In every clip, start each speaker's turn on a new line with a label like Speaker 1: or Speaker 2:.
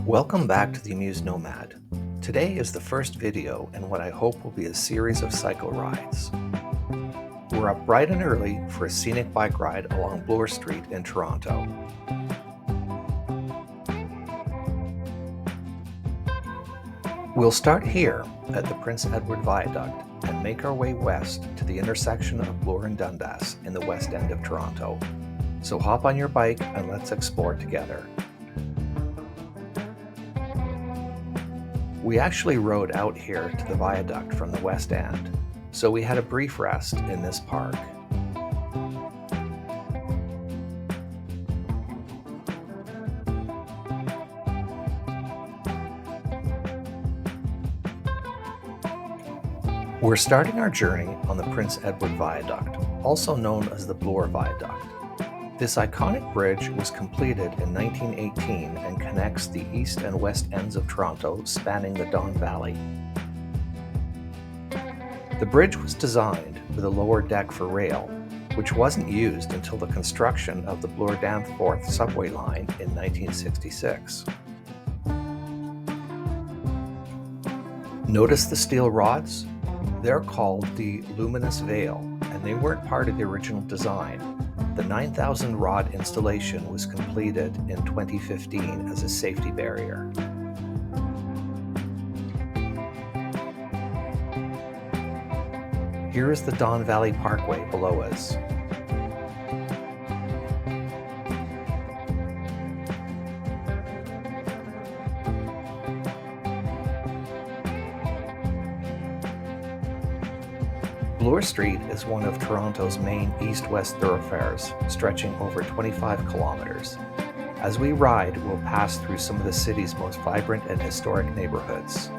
Speaker 1: Welcome back to the Amused Nomad. Today is the first video in what I hope will be a series of cycle rides. We're up bright and early for a scenic bike ride along Bloor Street in Toronto. We'll start here at the Prince Edward Viaduct and make our way west to the intersection of Bloor and Dundas in the west end of Toronto. So hop on your bike and let's explore together. We actually rode out here to the viaduct from the west end, so we had a brief rest in this park. We're starting our journey on the Prince Edward Viaduct, also known as the Bloor Viaduct. This iconic bridge was completed in 1918 and connects the east and west ends of Toronto, spanning the Don Valley. The bridge was designed with a lower deck for rail, which wasn't used until the construction of the Bloor Danforth subway line in 1966. Notice the steel rods? They're called the luminous veil, and they weren't part of the original design. The 9,000 rod installation was completed in 2015 as a safety barrier. Here is the Don Valley Parkway below us. Bloor Street is one of Toronto's main east-west thoroughfares, stretching over 25 kilometers. As we ride, we'll pass through some of the city's most vibrant and historic neighborhoods.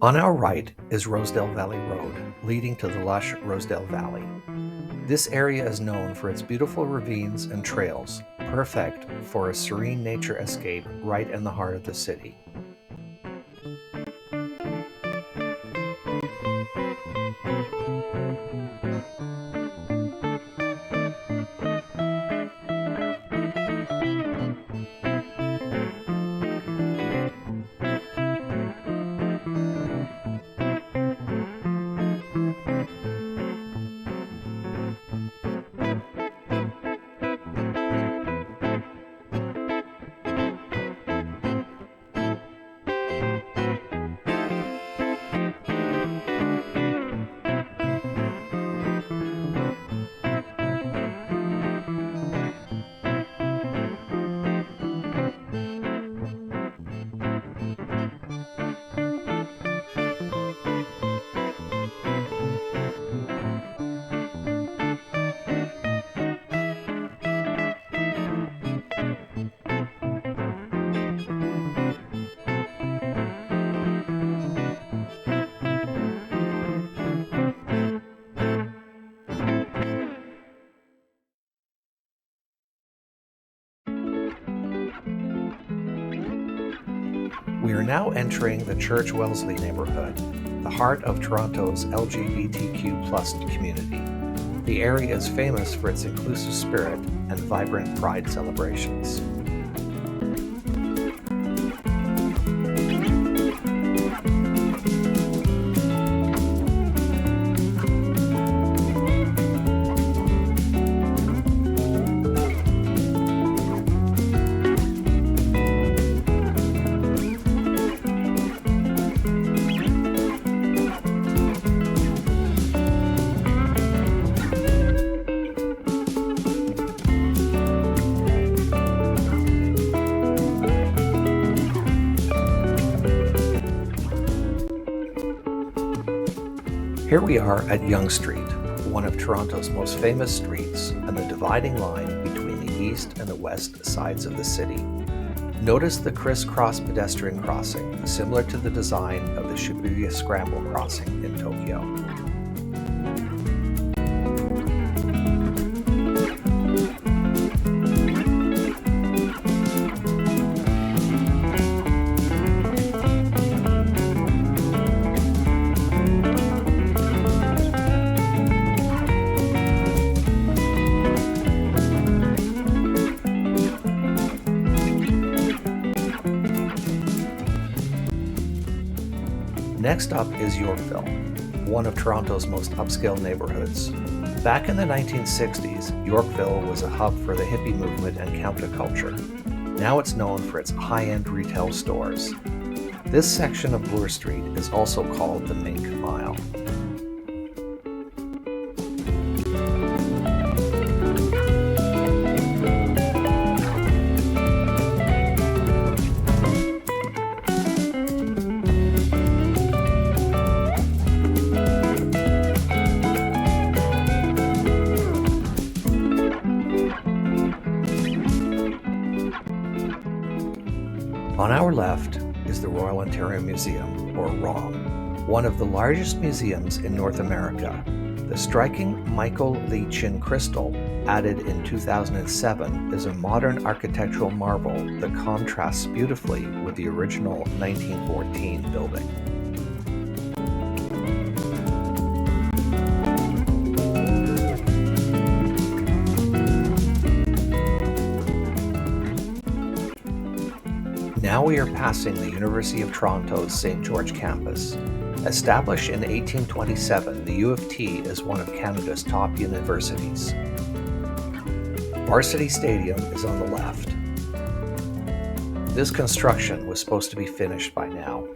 Speaker 1: On our right is Rosedale Valley Road, leading to the lush Rosedale Valley. This area is known for its beautiful ravines and trails, perfect for a serene nature escape right in the heart of the city. We are now entering the Church Wellesley neighbourhood, the heart of Toronto's LGBTQ+ community. The area is famous for its inclusive spirit and vibrant pride celebrations. Here we are at Yonge Street, one of Toronto's most famous streets and the dividing line between the east and the west sides of the city. Notice the crisscross pedestrian crossing, similar to the design of the Shibuya Scramble crossing in Tokyo. Next up is Yorkville, one of Toronto's most upscale neighbourhoods. Back in the 1960s, Yorkville was a hub for the hippie movement and counterculture. Now it's known for its high-end retail stores. This section of Bloor Street is also called the Mink Mile. On our left is the Royal Ontario Museum, or ROM, one of the largest museums in North America. The striking Michael Lee Chin crystal, added in 2007, is a modern architectural marvel that contrasts beautifully with the original 1914 building. Now we are passing the University of Toronto's St. George campus. Established in 1827, the U of T is one of Canada's top universities. Varsity Stadium is on the left. This construction was supposed to be finished by now.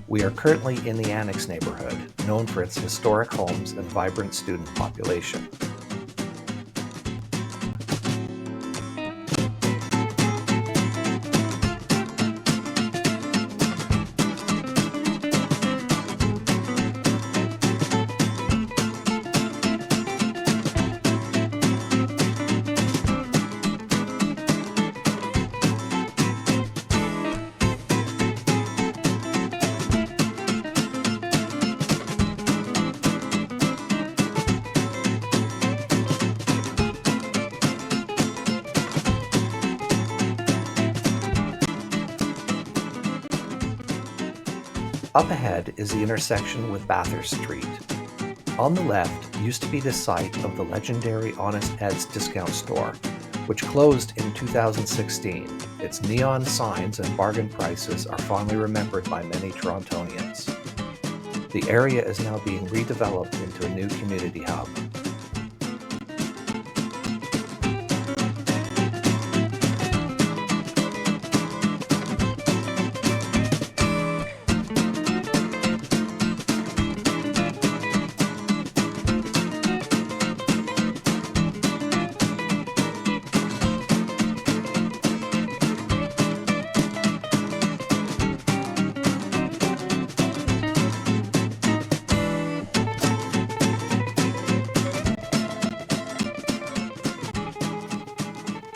Speaker 1: We are currently in the Annex neighbourhood, known for its historic homes and vibrant student population. Up ahead is the intersection with Bathurst Street. On the left used to be the site of the legendary Honest Ed's discount store, which closed in 2016. Its neon signs and bargain prices are fondly remembered by many Torontonians. The area is now being redeveloped into a new community hub.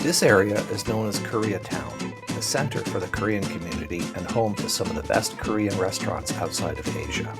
Speaker 1: This area is known as Koreatown, the center for the Korean community and home to some of the best Korean restaurants outside of Asia.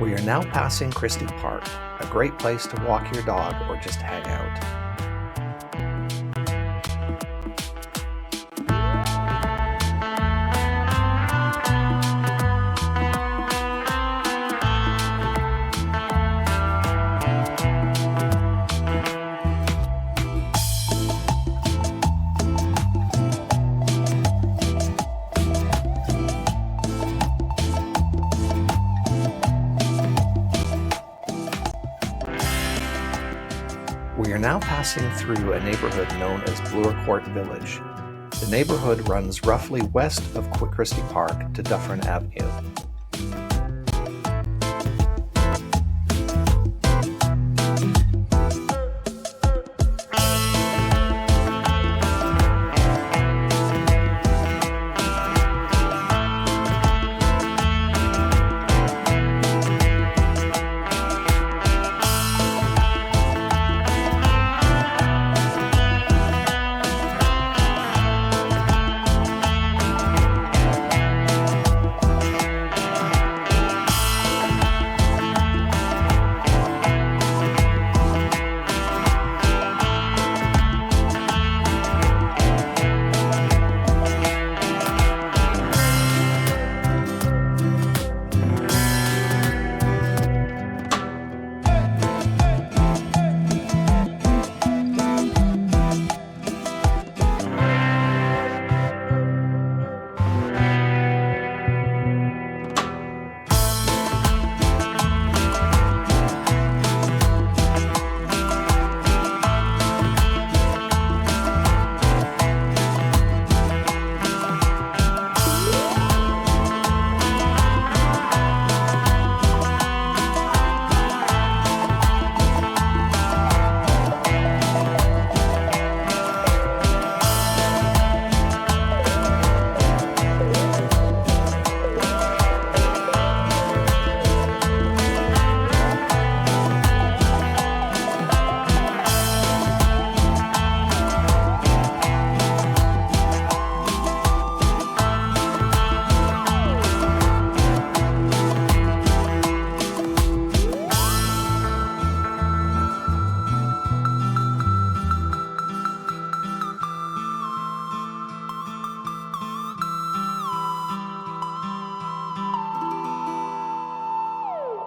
Speaker 1: We are now passing Christie Park, a great place to walk your dog or just hang out. We are now passing through a neighborhood known as Bloor Court Village. The neighborhood runs roughly west of Christie Park to Dufferin Avenue.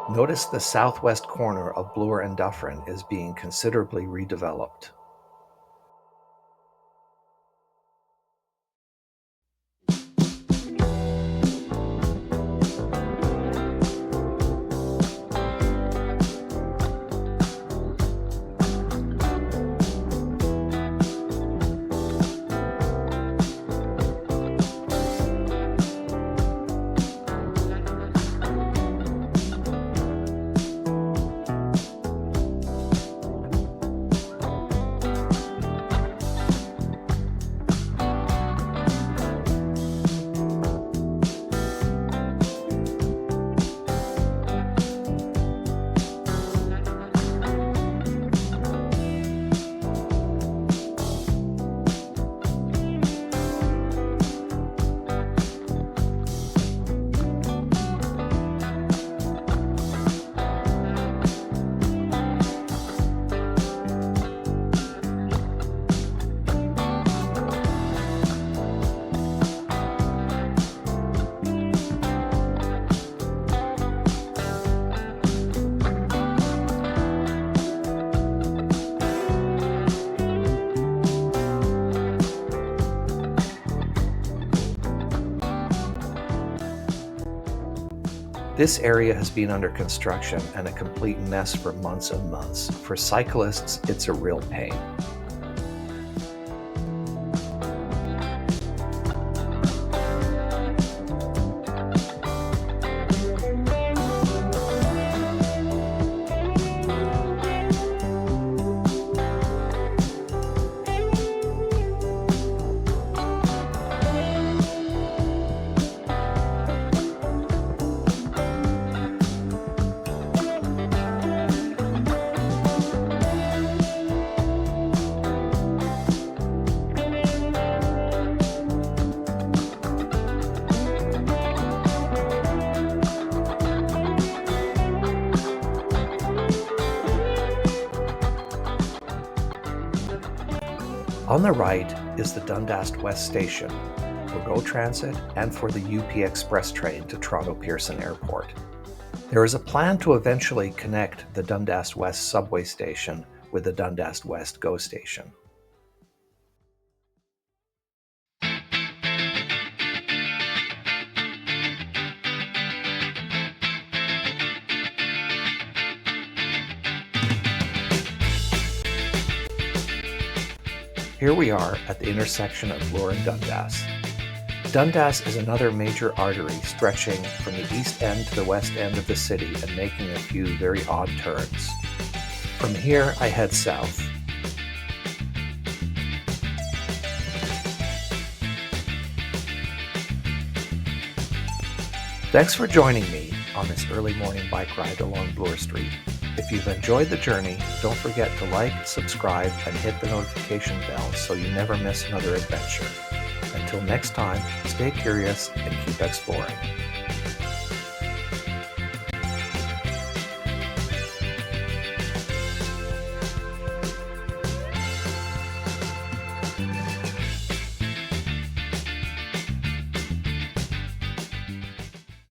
Speaker 1: Notice the southwest corner of Bloor and Dufferin is being considerably redeveloped. This area has been under construction and a complete mess for months and months. For cyclists, it's a real pain. On the right is the Dundas West Station for GO Transit and for the UP Express train to Toronto Pearson Airport. There is a plan to eventually connect the Dundas West subway station with the Dundas West GO station. Here we are at the intersection of Bloor and Dundas. Dundas is another major artery stretching from the east end to the west end of the city and making a few very odd turns. From here, I head south. Thanks for joining me on this early morning bike ride along Bloor Street. If you've enjoyed the journey, don't forget to like, subscribe, and hit the notification bell so you never miss another adventure. Until next time, stay curious and keep exploring.